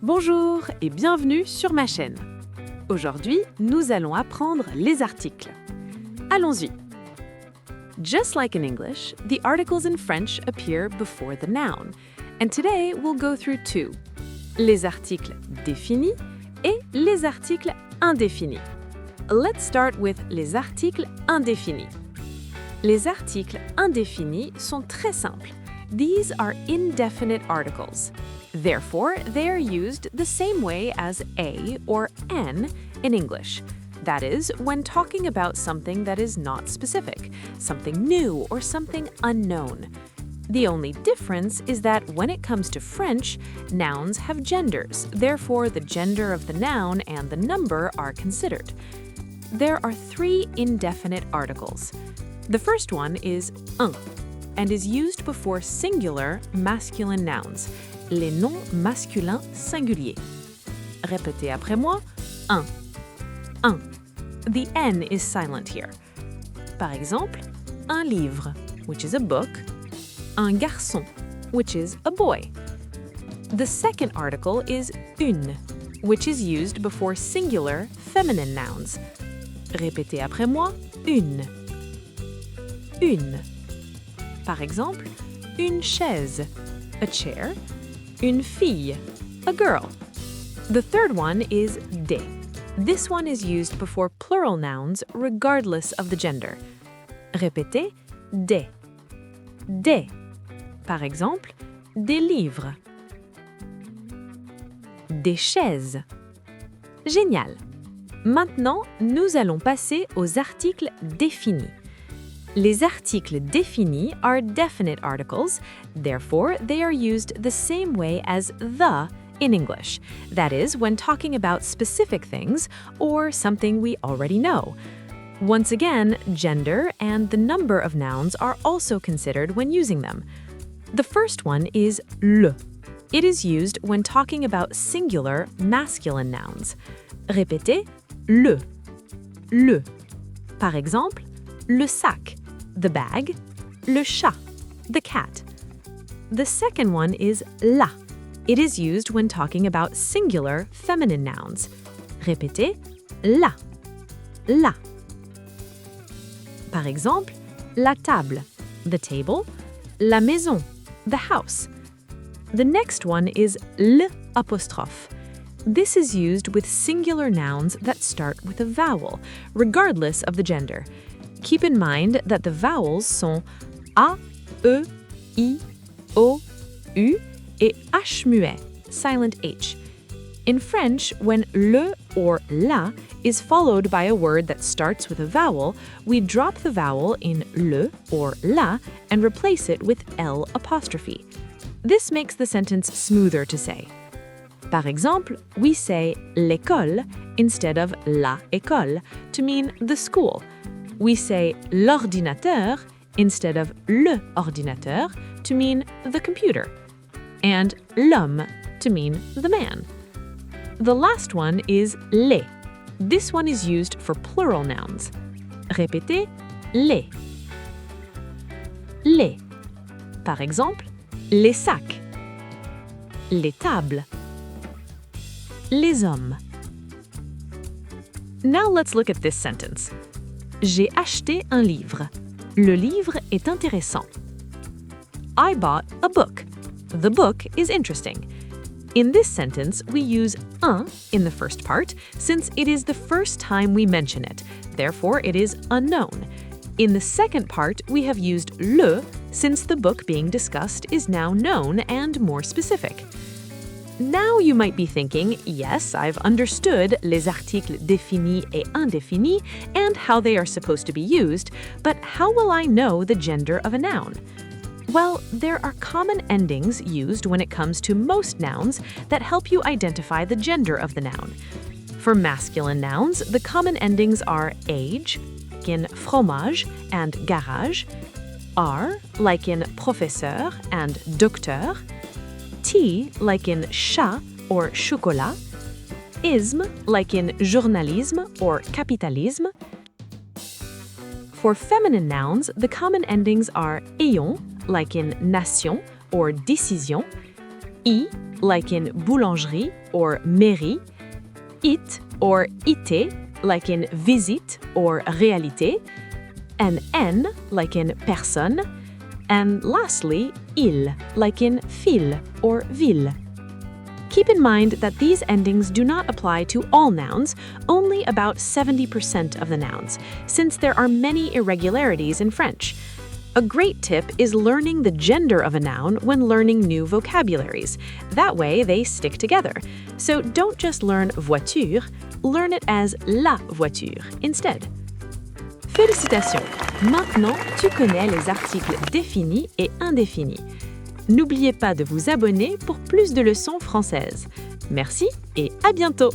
Bonjour et bienvenue sur ma chaîne. Aujourd'hui, nous allons apprendre les articles. Allons-y. Just like in English, the articles in French appear before the noun. And today we'll go through two. Les articles définis et les articles indéfinis. Let's start with les articles indéfinis. Les articles indéfinis sont très simples. These are indefinite articles. Therefore, they are used the same way as a or an in English. That is, when talking about something that is not specific, something new or something unknown. The only difference is that when it comes to French, nouns have genders. Therefore, the gender of the noun and the number are considered. There are three indefinite articles. The first one is un and is used before singular masculine nouns, les noms masculins singuliers. Répétez après moi, un. Un. The N is silent here. Par exemple, un livre, which is a book, un garçon, which is a boy. The second article is une, which is used before singular feminine nouns. Répétez après moi, une. Une. Par exemple, une chaise, a chair, une fille, a girl. The third one is des. This one is used before plural nouns regardless of the gender. Répétez, des. Des. Par exemple, des livres. Des chaises. Génial. Maintenant, nous allons passer aux articles définis. Les articles définis are definite articles, therefore they are used the same way as the in English. That is, when talking about specific things or something we already know. Once again, gender and the number of nouns are also considered when using them. The first one is le. It is used when talking about singular masculine nouns. Répétez, le. Le. Par exemple, le sac, the bag, le chat, the cat. The second one is la. It is used when talking about singular feminine nouns. Répétez, la. La. Par exemple, la table, the table, la maison, the house. The next one is l'. This is used with singular nouns that start with a vowel, regardless of the gender. Keep in mind that the vowels sont A, E, I, O, U et H muet, silent H. In French, when le or la is followed by a word that starts with a vowel, we drop the vowel in le or la and replace it with L'. This makes the sentence smoother to say. Par exemple, we say l'école instead of la école to mean the school. We say l'ordinateur instead of le ordinateur to mean the computer, and l'homme to mean the man. The last one is les. This one is used for plural nouns. Répétez, les. Les. Par exemple, les sacs, les tables, les hommes. Now let's look at this sentence. J'ai acheté un livre. Le livre est intéressant. I bought a book. The book is interesting. In this sentence, we use un in the first part since it is the first time we mention it. Therefore, it is unknown. In the second part, we have used le since the book being discussed is now known and more specific. Now you might be thinking, yes, I've understood les articles définis et indéfinis and how they are supposed to be used, but how will I know the gender of a noun? Well, there are common endings used when it comes to most nouns that help you identify the gender of the noun. For masculine nouns, the common endings are age, like in fromage and garage, R, like in professeur and docteur, T, like in chat or chocolat, isme, like in journalisme or capitalisme. For feminine nouns, the common endings are ion, like in nation or décision, I, like in boulangerie or mairie, it or ité, like in visite or réalité, an N, like in personne, and lastly, il, like in fil or ville. Keep in mind that these endings do not apply to all nouns, only about 70% of the nouns, since there are many irregularities in French. A great tip is learning the gender of a noun when learning new vocabularies. That way, they stick together. So don't just learn voiture, learn it as la voiture instead. Félicitations! Maintenant, tu connais les articles définis et indéfinis. N'oubliez pas de vous abonner pour plus de leçons françaises. Merci et à bientôt!